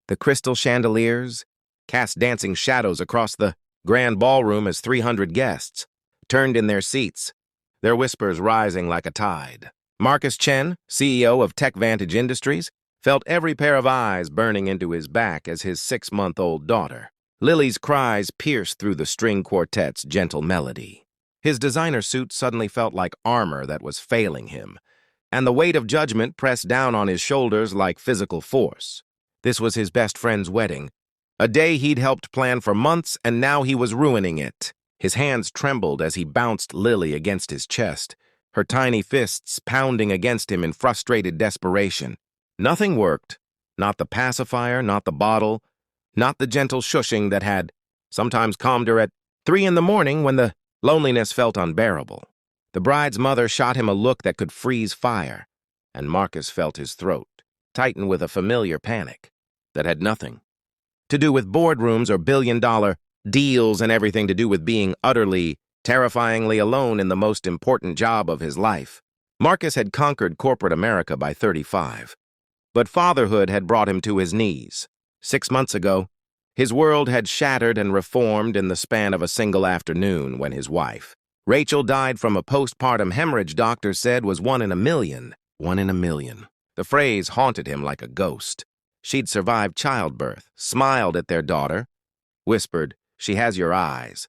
The crystal chandeliers cast dancing shadows across the grand ballroom as 300 guests turned in their seats, their whispers rising like a tide. Marcus Chen, CEO of Tech Vantage Industries, felt every pair of eyes burning into his back as his 6-month-old daughter. Lily's cries pierced through the string quartet's gentle melody. His designer suit suddenly felt like armor that was failing him, and the weight of judgment pressed down on his shoulders like physical force. This was his best friend's wedding, a day he'd helped plan for months, and now he was ruining it. His hands trembled as he bounced Lily against his chest, her tiny fists pounding against him in frustrated desperation. Nothing worked. Not the pacifier, not the bottle, not the gentle shushing that had sometimes calmed her at 3 in the morning when the loneliness felt unbearable. The bride's mother shot him a look that could freeze fire, and Marcus felt his throat tighten with a familiar panic that had nothing to do with boardrooms or billion-dollar deals and everything to do with being utterly, terrifyingly alone in the most important job of his life. Marcus had conquered corporate America by 35, but fatherhood had brought him to his knees. 6 months ago, his world had shattered and reformed in the span of a single afternoon when his wife, Rachel, died from a postpartum hemorrhage doctors said was 1 in a million. 1 in a million. The phrase haunted him like a ghost. She'd survived childbirth, smiled at their daughter, whispered, "She has your eyes."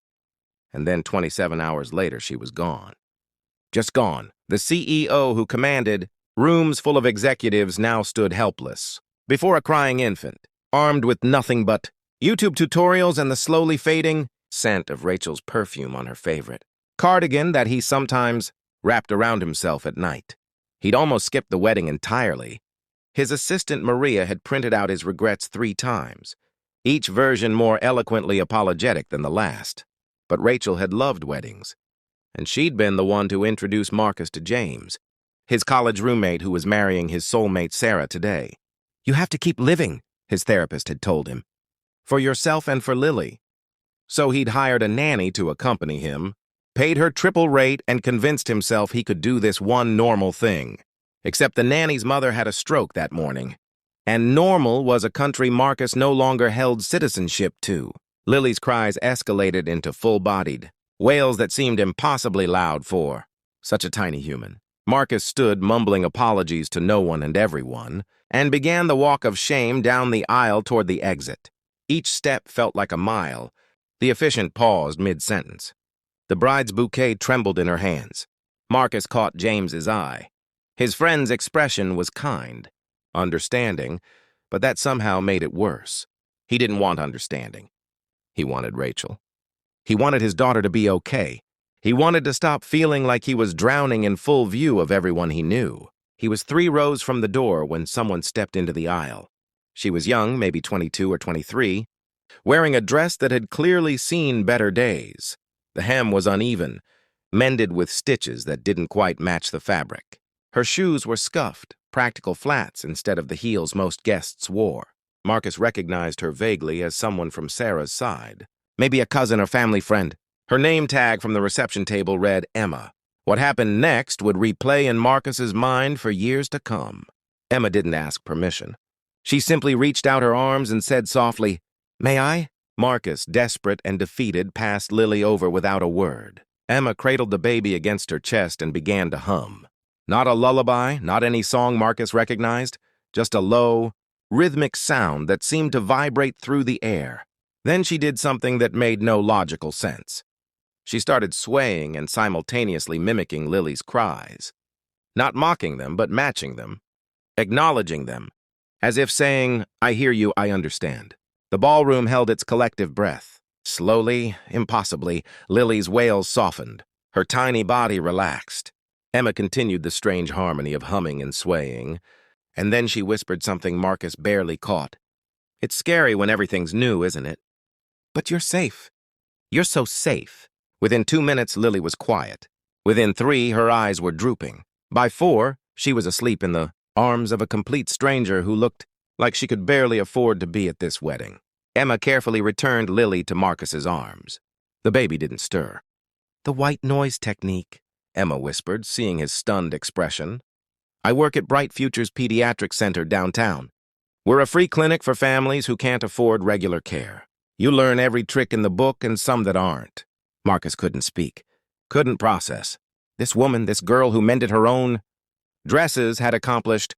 And then 27 hours later, she was gone. Just gone. The CEO who commanded rooms full of executives now stood helpless before a crying infant, armed with nothing but YouTube tutorials and the slowly fading scent of Rachel's perfume on her favorite cardigan that he sometimes wrapped around himself at night. He'd almost skipped the wedding entirely. His assistant Maria had printed out his regrets 3 times, each version more eloquently apologetic than the last. But Rachel had loved weddings, and she'd been the one to introduce Marcus to James, his college roommate who was marrying his soulmate Sarah today. "You have to keep living," his therapist had told him, "for yourself and for Lily." So he'd hired a nanny to accompany him, paid her triple rate, and convinced himself he could do this one normal thing. Except the nanny's mother had a stroke that morning, and normal was a country Marcus no longer held citizenship to. Lily's cries escalated into full-bodied wails that seemed impossibly loud for such a tiny human. Marcus stood mumbling apologies to no one and everyone, and began the walk of shame down the aisle toward the exit. Each step felt like a mile. The officiant paused mid-sentence. The bride's bouquet trembled in her hands. Marcus caught James's eye. His friend's expression was kind, understanding, but that somehow made it worse. He didn't want understanding. He wanted Rachel. He wanted his daughter to be okay. He wanted to stop feeling like he was drowning in full view of everyone he knew. He was 3 rows from the door when someone stepped into the aisle. She was young, maybe 22 or 23, wearing a dress that had clearly seen better days. The hem was uneven, mended with stitches that didn't quite match the fabric. Her shoes were scuffed, practical flats instead of the heels most guests wore. Marcus recognized her vaguely as someone from Sarah's side. Maybe a cousin or family friend. Her name tag from the reception table read Emma. What happened next would replay in Marcus's mind for years to come. Emma didn't ask permission. She simply reached out her arms and said softly, "May I?" Marcus, desperate and defeated, passed Lily over without a word. Emma cradled the baby against her chest and began to hum. Not a lullaby, not any song Marcus recognized, just a low, rhythmic sound that seemed to vibrate through the air. Then she did something that made no logical sense. She started swaying and simultaneously mimicking Lily's cries. Not mocking them, but matching them, acknowledging them, as if saying, "I hear you, I understand." The ballroom held its collective breath. Slowly, impossibly, Lily's wails softened. Her tiny body relaxed. Emma continued the strange harmony of humming and swaying, and then she whispered something Marcus barely caught. "It's scary when everything's new, isn't it? But you're safe. You're so safe." Within 2 minutes, Lily was quiet. Within 3, her eyes were drooping. By 4, she was asleep in the arms of a complete stranger who looked like she could barely afford to be at this wedding. Emma carefully returned Lily to Marcus's arms. The baby didn't stir. "The white noise technique," Emma whispered, seeing his stunned expression. "I work at Bright Future's Pediatric Center downtown. We're a free clinic for families who can't afford regular care. You learn every trick in the book and some that aren't. Marcus couldn't speak, couldn't process. This woman, this girl who mended her own dresses, had accomplished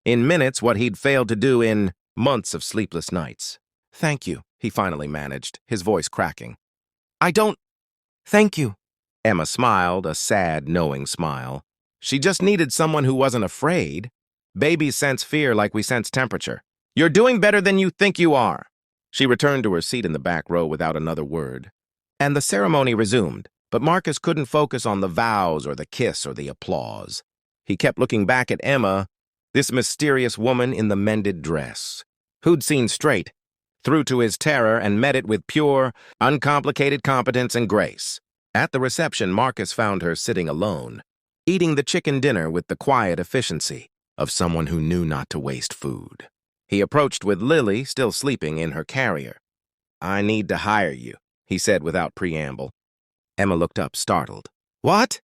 in minutes what he'd failed to do in months of sleepless nights. "Thank you," he finally managed, his voice cracking. "I don't... Thank you." Emma smiled, a sad, knowing smile. She just needed someone who wasn't afraid. Babies sense fear like we sense temperature. "You're doing better than you think you are." She returned to her seat in the back row without another word. And the ceremony resumed, but Marcus couldn't focus on the vows or the kiss or the applause. He kept looking back at Emma, this mysterious woman in the mended dress, who'd seen straight through to his terror and met it with pure, uncomplicated competence and grace. At the reception, Marcus found her sitting alone, eating the chicken dinner with the quiet efficiency of someone who knew not to waste food. He approached with Lily still sleeping in her carrier. "I need to hire you," he said without preamble. Emma looked up, startled. "What?"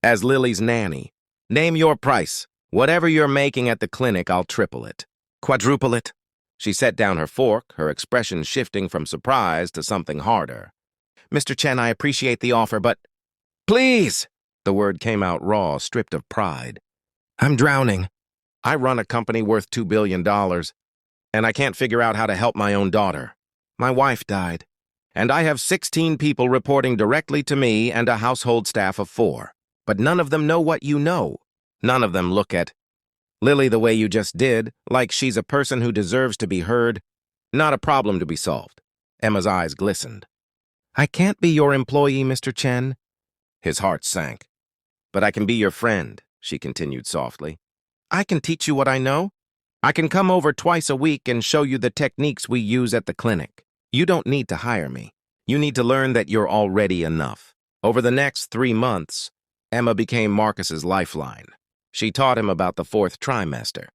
"As Lily's nanny. Name your price. Whatever you're making at the clinic, I'll triple it. Quadruple it." She set down her fork, her expression shifting from surprise to something harder. "Mr. Chen, I appreciate the offer, but..." "Please!" The word came out raw, stripped of pride. "I'm drowning. I run a company worth $2 billion, and I can't figure out how to help my own daughter. My wife died, and I have 16 people reporting directly to me and a household staff of 4. But none of them know what you know. None of them look at Lily the way you just did, like she's a person who deserves to be heard, not a problem to be solved." Emma's eyes glistened. "I can't be your employee, Mr. Chen." His heart sank. "But I can be your friend," she continued softly. "I can teach you what I know. I can come over twice a week and show you the techniques we use at the clinic. You don't need to hire me. You need to learn that you're already enough." Over the next 3 months, Emma became Marcus's lifeline. She taught him about the 4th trimester,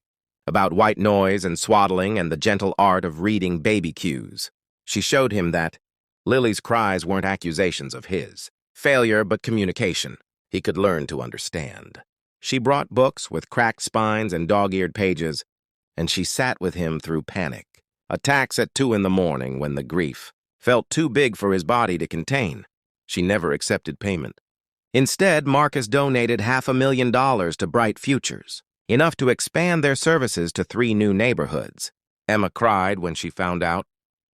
about white noise and swaddling and the gentle art of reading baby cues. She showed him that Lily's cries weren't accusations of his failure, but communication he could learn to understand. She brought books with cracked spines and dog-eared pages, and she sat with him through panic, attacks at 2 in the morning when the grief felt too big for his body to contain. She never accepted payment. Instead, Marcus donated $500,000 to Bright Futures, enough to expand their services to 3 new neighborhoods. Emma cried when she found out,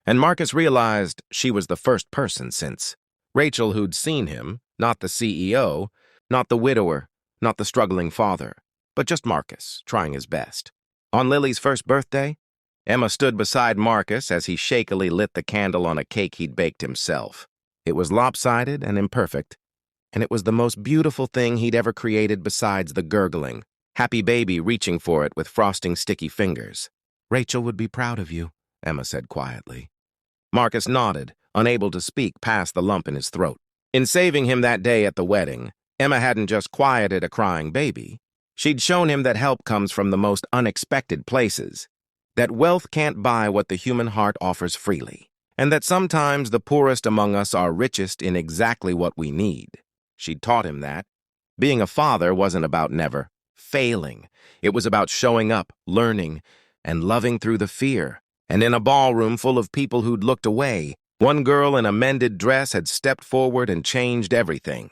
and Marcus realized she was the first person since Rachel who'd seen him, not the CEO, not the widower, not the struggling father, but just Marcus, trying his best. On Lily's first birthday, Emma stood beside Marcus as he shakily lit the candle on a cake he'd baked himself. It was lopsided and imperfect, and it was the most beautiful thing he'd ever created besides the gurgling, happy baby reaching for it with frosting sticky fingers. "Rachel would be proud of you," Emma said quietly. Marcus nodded, unable to speak past the lump in his throat. In saving him that day at the wedding, Emma hadn't just quieted a crying baby. She'd shown him that help comes from the most unexpected places, that wealth can't buy what the human heart offers freely, and that sometimes the poorest among us are richest in exactly what we need. She'd taught him that being a father wasn't about never failing. It was about showing up, learning, and loving through the fear. And in a ballroom full of people who'd looked away, one girl in a mended dress had stepped forward and changed everything.